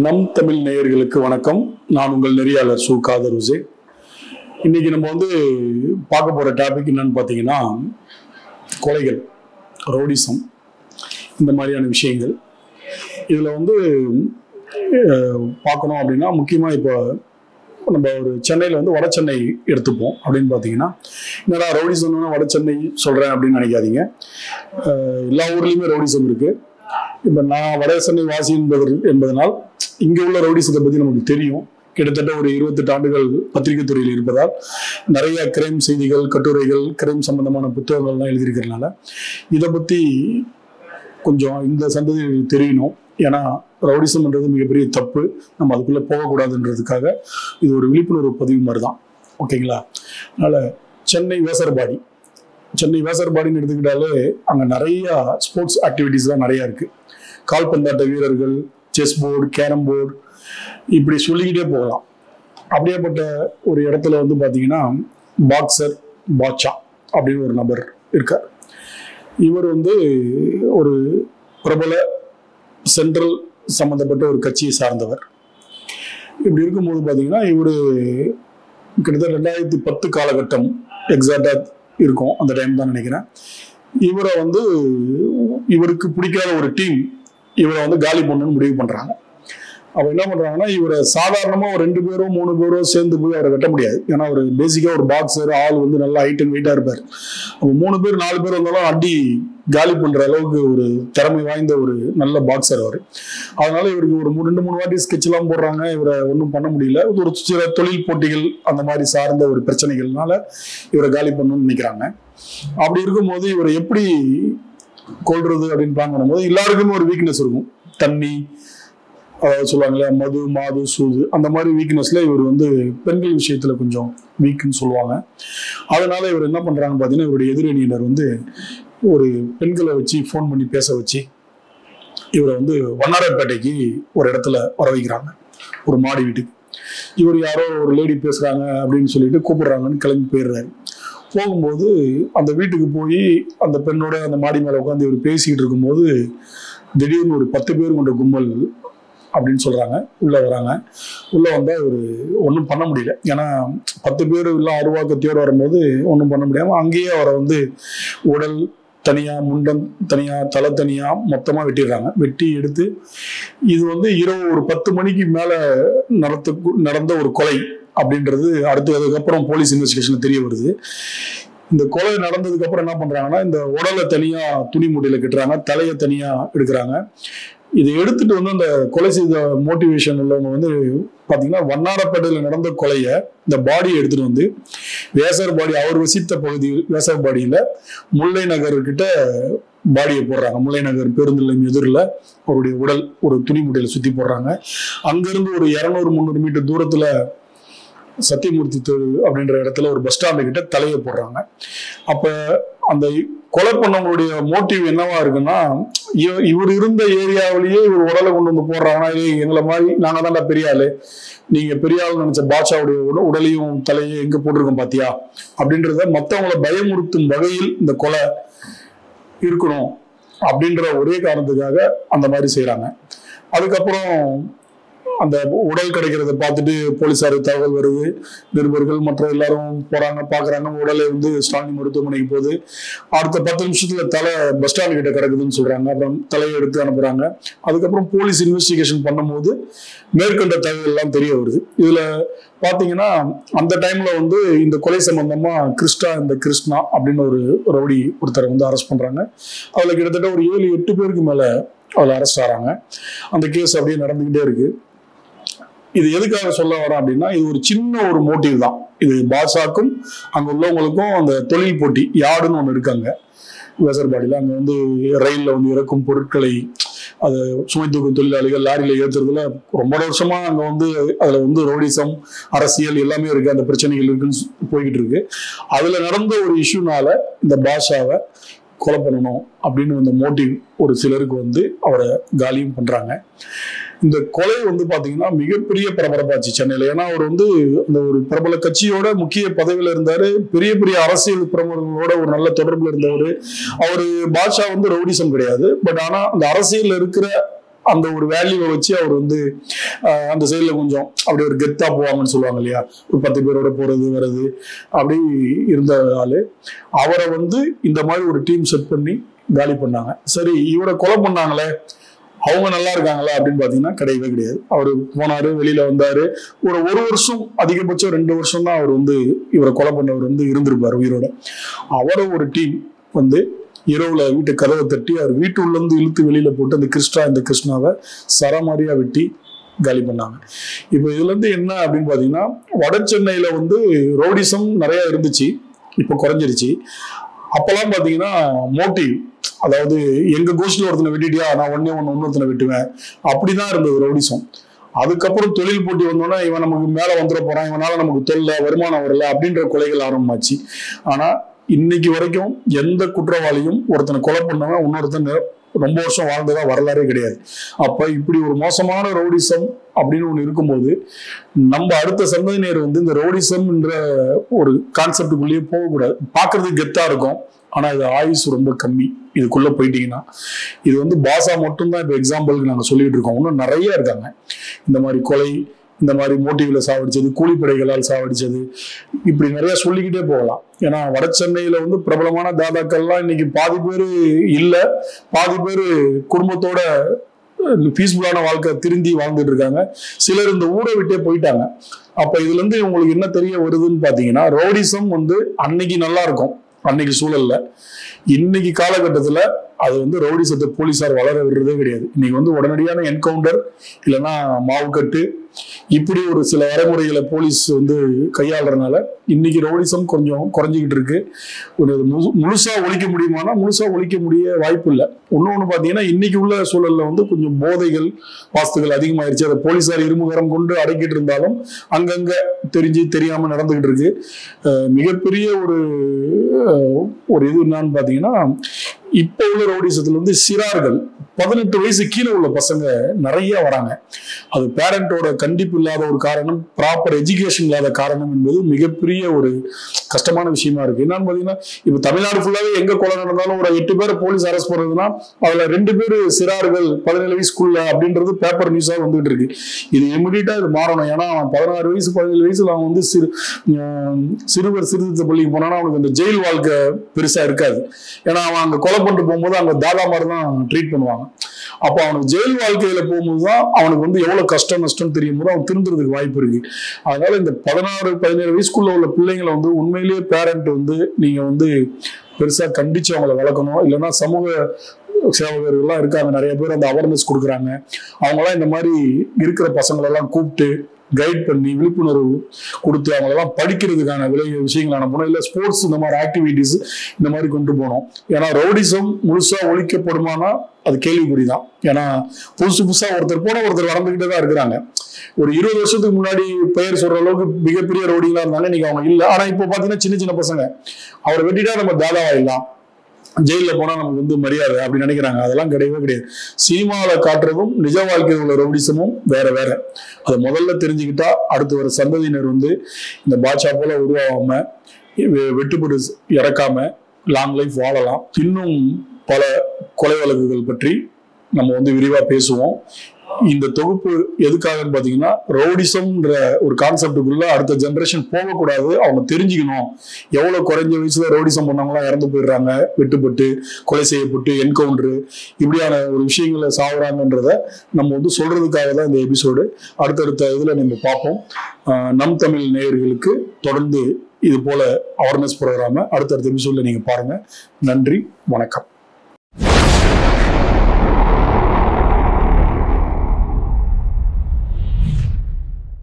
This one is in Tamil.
நம் தமிழ் நேயர்களுக்கு வணக்கம். நான் உங்கள் நெறியாளர் சு காதர் ஹுசேன். இன்னைக்கு நம்ம பார்க்க போற டாபிக் என்னன்னு பார்த்தீங்கன்னா, கொலைகள், ரவுடிசம், இந்த மாதிரியான விஷயங்கள். இதுல பார்க்கணும் அப்படின்னா முக்கியமா இப்போ நம்ம ஒரு சென்னையில் வட சென்னை எடுத்துப்போம். அப்படின்னு பார்த்தீங்கன்னா, என்னடா ரவுடிசம்னா வட சென்னை சொல்றேன் அப்படின்னு நினைக்காதீங்க. எல்லா ஊர்லயுமே ரவுடிசம் இருக்கு. இப்போ நான் வட சென்னை வாசி என்பதனால் இங்கே உள்ள ரவுடிசத்தை பற்றி நமக்கு தெரியும். கிட்டத்தட்ட ஒரு 28 ஆண்டுகள் பத்திரிகை துறையில் இருப்பதால் நிறைய கிரைம் செய்திகள், கட்டுரைகள், கிரைம் சம்பந்தமான புத்தகங்கள்லாம் எழுதியிருக்கிறதுனால இதை பற்றி கொஞ்சம் இந்த சந்ததிகளுக்கு தெரியணும். ஏன்னா ரவுடிசம்ன்றது மிகப்பெரிய தப்பு, நம்ம அதுக்குள்ளே போகக்கூடாதுன்றதுக்காக இது ஒரு விழிப்புணர்வு பதிவு மாதிரி தான். ஓகேங்களா? அதனால் சென்னை வேசர்பாடின்னு எடுத்துக்கிட்டாலே அங்கே நிறையா ஸ்போர்ட்ஸ் ஆக்டிவிட்டீஸ் தான் நிறையா இருக்குது. கால்பந்தாட்ட வீரர்கள், செஸ் போர்டு, கேரம் போர்டு, இப்படி சொல்லிக்கிட்டே போகலாம். அப்படியேப்பட்ட ஒரு இடத்துல பார்த்தீங்கன்னா பாக்ஸர் பாட்சா அப்படின்னு ஒரு நபர் இருக்கார். இவர் ஒரு பிரபல சென்ட்ரல் சம்மந்தப்பட்ட ஒரு கட்சியை சார்ந்தவர். இப்படி இருக்கும்போது பார்த்தீங்கன்னா இவர் கிட்டத்தட்ட 2010 காலகட்டம் எக்ஸாக்டா இருக்கும், அந்த டைம் தான் நினைக்கிறேன். இவரை இவருக்கு பிடிக்காத ஒரு டீம் இவரை காலி பண்ணணும்னு முடிவு பண்றாங்க. அப்ப என்ன பண்றாங்கன்னா, இவரை சாதாரணமா ஒரு 2 பேரோ 3 பேரோ சேர்ந்து போய் அவரை வெட்ட முடியாது. ஏன்னா ஒரு பேசிக்கா ஒரு பாக்ஸர் ஆள் நல்லா ஹைட் அண்ட் வெயிட்டா இருப்பார். அப்போ 3 பேர் 4 பேர் வந்தாலும் அடி காலி பண்ற அளவுக்கு ஒரு திறமை வாய்ந்த ஒரு நல்ல பாக்ஸர் அவர். அதனால இவருக்கு ஒரு 2-3 வாட்டி ஸ்கெட்ச் எல்லாம் போடுறாங்க. இவரை ஒன்றும் பண்ண முடியல. ஒரு சில தொழில் போட்டிகள் அந்த மாதிரி சார்ந்த ஒரு பிரச்சனைகள்னால இவரை காலி பண்ணணும்னு நினைக்கிறாங்க. அப்படி இருக்கும்போது இவரை எப்படி கொள்றது அப்படின்னு பிளான் பண்ணும்போது எல்லாருக்குமே ஒரு வீக்னஸ் இருக்கும். தண்ணி, அதாவது சொல்லுவாங்களே மது, மாது, சூது, அந்த மாதிரி வீக்னஸ்ல இவர் பெண்கள் விஷயத்துல கொஞ்சம் வீக்குன்னு சொல்லுவாங்க. அதனால இவர் என்ன பண்றாங்கன்னு பார்த்தீங்கன்னா, இவருடைய எதிரணியினர் ஒரு பெண்களை வச்சு ஃபோன் பண்ணி பேச வச்சு இவரை வண்ணாரப்பேட்டைக்கு ஒரு இடத்துல வர வைக்கிறாங்க, ஒரு மாடி வீட்டுக்கு. இவர் யாரோ ஒரு லேடி பேசுறாங்க அப்படின்னு சொல்லிட்டு கூப்பிடுறாங்கன்னு கிளம்பி போயிடுறாரு. போகும்போது அந்த வீட்டுக்கு போய் அந்த பெண்ணோட அந்த மாடி மேலே உட்காந்து இவர் பேசிக்கிட்டு இருக்கும்போது திடீர்னு ஒரு 10 பேர் கொண்ட கும்பல் அப்படின்னு சொல்றாங்க உள்ள வராங்க. உள்ள வந்தா இவர் ஒன்றும் பண்ண முடியல. ஏன்னா 10 பேர் எல்லாம் அருவாக்கத்தையோடு வரும்போது ஒன்றும் பண்ண முடியாம அங்கேயே அவரை உடல் தனியா, முண்டம் தனியா, தலை தனியா மொத்தமா வெட்டிடுறாங்க. வெட்டி எடுத்து இது இரவு ஒரு 10 மணிக்கு மேல நடந்த ஒரு கொலை அப்படின்றது அதுக்கப்புறம் போலீஸ் இன்வெஸ்டிகேஷன்ல தெரிய வருது. இந்த கொலை நடந்ததுக்கு அப்புறம் என்ன பண்றாங்கன்னா, இந்த உடலை தனியா துணி மூட்டையில கட்டுறாங்க, தலையை தனியா எடுக்கிறாங்க. இதை எடுத்துட்டு அந்த கொலை செய்த மோட்டிவேஷன் உள்ளவங்க பாத்தீங்கன்னா, வண்ணாரப்பேட்டையில நடந்த கொலையை இந்த பாடியை எடுத்துட்டு வேசர்பாடி, அவர் வசித்த பகுதி வேசர்பாடியில முல்லை நகர் கிட்ட பாடியை போடுறாங்க. முல்லை நகர் பேருந்து நிலையம் எதிரில் அவருடைய உடல் ஒரு துணி மூட்டையில சுத்தி போடுறாங்க. அங்கிருந்து ஒரு 200-300 மீட்டர் தூரத்துல சத்தியமூர்த்தி தெரு அப்படின்ற இடத்துல ஒரு பஸ் ஸ்டாண்டு கிட்ட தலையை போடுறாங்க. அப்ப அந்த கொலை பண்ணவங்களுடைய மோட்டிவ் என்னவா இருக்குன்னா, இவர் இருந்த ஏரியாவிலேயே இவர் உடலை கொண்டு போடுறாங்கன்னா, எங்களை மாதிரி நாங்க தான்டா பெரிய ஆளு, நீங்க பெரிய ஆள் நினைச்ச பாட்சாவுடைய உடலையும் தலையும் எங்க போட்டிருக்கோம் பாத்தியா அப்படின்றத மத்தவங்களை பயமுறுத்தும் வகையில் இந்த கொலை இருக்கணும் அப்படின்ற ஒரே காரணத்துக்காக அந்த மாதிரி செய்யறாங்க. அதுக்கப்புறம் அந்த உடல் கிடைக்கிறத பார்த்துட்டு போலீசாருக்கு தகவல் வருது. நிருபர்கள் மற்ற எல்லாரும் போறாங்க, பாக்குறாங்க. உடலை ஸ்டாலின் மருத்துவமனைக்கு போகுது. அடுத்த 10 நிமிஷத்துல தலை பஸ் ஸ்டாண்டு கிட்ட கிடக்குதுன்னு சொல்றாங்க. அப்புறம் தலையை எடுத்து அனுப்புறாங்க. அதுக்கப்புறம் போலீஸ் இன்வெஸ்டிகேஷன் பண்ணும்போது மேற்கொண்ட தகவல் எல்லாம் தெரிய வருது. இதுல பாத்தீங்கன்னா, அந்த டைம்ல இந்த கொலை சம்பந்தமா கிருஷ்ணா அப்படின்னு ஒரு ரவுடி ஒருத்தரை அரெஸ்ட் பண்றாங்க. அதுல கிட்டத்தட்ட ஒரு 7-8 பேருக்கு மேல அதுல அரெஸ்ட் ஆறாங்க. அந்த கேஸ் அப்படியே நடந்துகிட்டே இருக்கு. இது எதுக்காக சொல்ல வரேன் அப்படின்னா, இது ஒரு சின்ன ஒரு மோட்டிவ் தான். இது பாட்சாக்கும் அங்க உள்ளவங்களுக்கும் அந்த தொழில் போட்டி யாருன்னு ஒண்ணு இருக்காங்க வேசர்பாடியில. அங்க ரயில்ல இறக்கும் பொருட்களை அது சுமை தூக்கும் தொழிலாளிகள் லாரியில ஏற்றுறதுல ரொம்ப வருஷமா அங்க அதுல ரவுடிசம், அரசியல் எல்லாமே இருக்கு, அந்த பிரச்சனைகள் இருக்குன்னு போய்கிட்டு இருக்கு. அதுல நடந்த ஒரு இஷ்யூனால இந்த பாட்சாவை கொலை பண்ணணும் அப்படின்னு அந்த மோட்டிவ் ஒரு சிலருக்கு அவரை காலியும் பண்றாங்க. இந்த கொலை பாத்தீங்கன்னா மிகப்பெரிய பரபரப்பாச்சு சென்னையில. ஏன்னா அவர் அந்த ஒரு பிரபல கட்சியோட முக்கிய பதவியில இருந்தாரு, பெரிய பெரிய அரசியல் பிரமுகர்களோட ஒரு நல்ல தொடர்புல இருந்தவர். அவரு பாட்ஷா ரவுடிசம் கிடையாது, பட் ஆனா அந்த அரசியல் இருக்கிற அந்த ஒரு வேல்யூவை வச்சு அவர் வந்து அந்த சைட்ல கொஞ்சம் அப்படி ஒரு கெத்தா போவாங்கன்னு சொல்லுவாங்க இல்லையா, ஒரு 10 பேரோட போறது வர்றது அப்படி இருந்த ஆளு. அவரை வந்து இந்த மாதிரி ஒரு டீம் செட் பண்ணி காலி பண்ணாங்க. சரி, இவரை கொலை பண்ணாங்களே, அவங்க நல்லா இருக்காங்களா அப்படின்னு பாத்தீங்கன்னா கிடையவே கிடையாது. அவரு போனாரு, வெளியில வந்தாரு, ஒரு வருஷம் அதிகபட்சம் 2 வருஷம் தான் அவர் வந்து இவரை கொலை பண்ணவர் வந்து இருந்திருப்பாரு உயிரோட. அவரை ஒரு டீம் வந்து இரவுல வீட்டு கதவை தட்டி அவர் வீட்டு உள்ள இருந்து இழுத்து வெளியில போட்டு அந்த கிருஷ்ணாவை சரமாரியா வெட்டி காலி பண்ணாங்க. இப்போ இதுல இருந்து என்ன அப்படின்னு பாத்தீங்கன்னா, வட சென்னையில வந்து ரவுடிசம் நிறைய இருந்துச்சு, இப்ப குறைஞ்சிருச்சு. அப்பெல்லாம் பாத்தீங்கன்னா மோட்டிவ், அதாவது எங்க கோஷ்டில் ஒருத்தனை வெட்டிட்டியா, நான் இன்னொருத்தனை வெட்டுவேன், அப்படிதான் இருந்தது ரவுடிசம். அதுக்கப்புறம் தொழில் போட்டி வந்தோன்னா இவன் நமக்கு மேல வந்துட போறான், இவனால நமக்கு தொல்லை வருமானம் வரல அப்படின்ற கொலைகள் ஆரம்பமாச்சு. ஆனா இன்னைக்கு வரைக்கும் எந்த குற்றவாளியும் ஒருத்தனை கொலை பண்ணவன் இன்னொருத்தன் ரொம்ப வருஷம் வாழ்ந்ததா வரலாறே கிடையாது. அப்ப இப்படி ஒரு மோசமான ரவுடிசம் அப்படின்னு ஒண்ணு இருக்கும்போது நம்ம அடுத்த சந்ததியினர் வந்து இந்த ரவுடிசம்ன்ற ஒரு கான்செப்டுக்குள்ளேயே போகக்கூடாது. பார்க்கறதுக்கு கெத்தா இருக்கும், ஆனா இது ஆயுசு ரொம்ப கம்மி. இதுக்குள்ள போயிட்டீங்கன்னா இது வந்து பாசா மட்டும்தான் இப்ப எக்ஸாம்பிளுக்கு நாங்க சொல்லிட்டு இருக்கோம். இன்னும் நிறைய இருக்காங்க இந்த மாதிரி கொலை, இந்த மாதிரி மோட்டிவ்ல சாவடிச்சது, கூலிப்படைகளால் சாவடிச்சது, இப்படி நிறைய சொல்லிக்கிட்டே போகலாம். ஏன்னா வட சென்னையில வந்து பிரபலமான தாதாக்கள்லாம் இன்னைக்கு பாதி பேரு இல்ல, பாதி பேரு குடும்பத்தோட பீஸ்ஃபுல்லான வாழ்க்கை திருந்தி வாழ்ந்துட்டு இருக்காங்க. சிலர் இந்த ஊரை விட்டே போயிட்டாங்க. அப்ப இதுல இருந்து உங்களுக்கு என்ன தெரிய வருதுன்னு பாத்தீங்கன்னா, ரவுடிசம் வந்து அன்னைக்கு நல்லா இருக்கும், அன்னைக்கு சூழல்ல. இன்னைக்கு காலகட்டத்துல அது வந்து ரவுடிசத்தை போலீசார் வளர விடுறதே கிடையாது. இன்னைக்கு வந்து உடனடியான என்கவுண்டர் இல்லைன்னா மாவுக்கட்டு, இப்படி ஒரு சில வரைமுறைகளை போலீஸ் வந்து கையாளுறதுனால இன்னைக்கு ரவுடிசம் கொஞ்சம் குறைஞ்சிக்கிட்டு இருக்கு. ஒரு முழுசா ஒழிக்க முடியுமானா முழுசா ஒழிக்க முடிய வாய்ப்பு இல்லை. இன்னொன்னு பாத்தீங்கன்னா, இன்னைக்கு உள்ள சூழல்ல வந்து கொஞ்சம் போதைகள் வாஸ்துகள் அதிகமாயிருச்சு. அதை போலீசார் இருமுகரம் கொண்டு அடக்கிட்டு இருந்தாலும் அங்கங்க தெரிஞ்சு தெரியாம நடந்துகிட்டு இருக்கு. மிகப்பெரிய ஒரு இது என்னன்னு பாத்தீங்கன்னா, இப்ப உள்ள ரவுடிசத்துல வந்து சிறார்கள் 18 வயசு கீழே உள்ள பசங்க நிறைய வராங்க. அது பேரண்டோட கண்டிப்பு இல்லாத ஒரு காரணம், ப்ராப்பர் எஜுகேஷன் இல்லாத காரணம் என்பது மிகப்பெரிய ஒரு கஷ்டமான விஷயமா இருக்கு. என்னன்னு பாத்தீங்கன்னா, இப்ப தமிழ்நாடு ஃபுல்லாவே எங்க கொலை நடந்தாலும் ஒரு 8 பேர் போலீஸ் அரெஸ்ட் பண்றதுன்னா அதுல 2 பேர் சிறார்கள் 17 வயசுக்குள்ள அப்படின்றது பேப்பர் நியூஸா வந்துட்டு இருக்கு. இது இமிடியட்டா இது மாறணும். ஏன்னா 16 வயசு 17 வயசுல அவன் வந்து சிறுவர் சீர்திருத்த பள்ளிக்கு போனான்னா அவனுக்கு அந்த ஜெயில் வாழ்க்கை பெருசா இருக்காது. ஏன்னா அவன் அங்க கொலை பண்ணிட்டு போகும்போது அங்க தாதா மாதிரி தான் ட்ரீட் பண்ணுவாங்க. அப்ப அவனுக்கு ஜெயில் வாழ்க்கையில போகும்போதுதான் அவனுக்கு வந்து எவ்வளவு கஷ்டம் நஷ்டம் தெரியும் போது அவன் திருந்துறதுக்கு வாய்ப்பு இருக்கு. அதனால இந்த 16-17 வயசுக்குள்ள உள்ள பிள்ளைங்களை வந்து உண்மையிலேயே பேரண்ட் வந்து நீங்க வந்து பெருசா கண்டிச்சு அவங்களை வளர்க்கணும். இல்லைன்னா சமூக சேவகர்கள்லாம் இருக்காங்க நிறைய பேர், அந்த அவேர்னஸ் கொடுக்குறாங்க. அவங்களாம் இந்த மாதிரி இருக்கிற பசங்களெல்லாம் கூப்பிட்டு கைட் பண்ணி விழிப்புணர்வு கொடுத்து அவங்களெல்லாம் படிக்கிறதுக்கான விஷயங்கள் அனுப்பணும். இல்லை ஸ்போர்ட்ஸ் இந்த மாதிரி ஆக்டிவிட்டிஸ் இந்த மாதிரி கொண்டு போகணும். ஏன்னா ரவுடிசம் முழுசா ஒழிக்கப்படுமானா அது கேள்விக்குறிதான். ஏன்னா புதுசா ஒருத்தர் போன ஒருத்தர் வளர்ந்துகிட்டே தான் இருக்கிறாங்க. ஒரு 20 வருஷத்துக்கு முன்னாடி பெயர் சொல்ற அளவுக்கு மிகப்பெரிய ரவுடிங்களா இருந்தாங்க, இன்னைக்கு அவங்க இல்லை. ஆனா இப்போ பாத்தீங்கன்னா சின்ன சின்ன பசங்க அவரை வெட்டிட்டா நம்ம தாதாவாயிடலாம், ஜெயில போனா நமக்கு வந்து மரியாதை அப்படி நினைக்கிறாங்க. அதெல்லாம் கிடையவே கிடையாது. சினிமாவில் காட்டுறதும் நிஜ வாழ்க்கையில் உள்ள ரவுடிசமும் வேற வேற. அதை முதல்ல தெரிஞ்சுக்கிட்டா அடுத்து வர சந்ததியினர் வந்து இந்த பாட்சா போல உருவாகாம வெட்டுப்பட்டு இறக்காம லாங் லைஃப் வாழலாம். இன்னும் பல கொலை வழக்குகள் பற்றி நம்ம வந்து விரிவா பேசுவோம். இந்த தொகுப்பு எதுக்காகன்னு பாத்தீங்கன்னா, ரவுடிசம்ன்ற ஒரு கான்செப்டுக்குள்ள அடுத்த ஜெனரேஷன் போகக்கூடாது, அவங்க தெரிஞ்சுக்கணும். எவ்வளவு குறைஞ்ச வயசுல ரவுடிசம் பண்ணவங்களாம் இறந்து போயிடுறாங்க, வெட்டுப்பட்டு கொலை செய்யப்பட்டு என்கவுண்டர் இப்படியான ஒரு விஷயங்களை சாகுறாங்கன்றத நம்ம வந்து சொல்றதுக்காக தான் இந்த எபிசோடு. அடுத்தடுத்த இதுல நம்ம பார்ப்போம். நம் தமிழ் நேயர்களுக்கு தொடர்ந்து இது போல அவேர்னஸ் ப்ரோக்ராம அடுத்தடுத்த எபிசோட்ல நீங்க பாருங்க. நன்றி, வணக்கம்.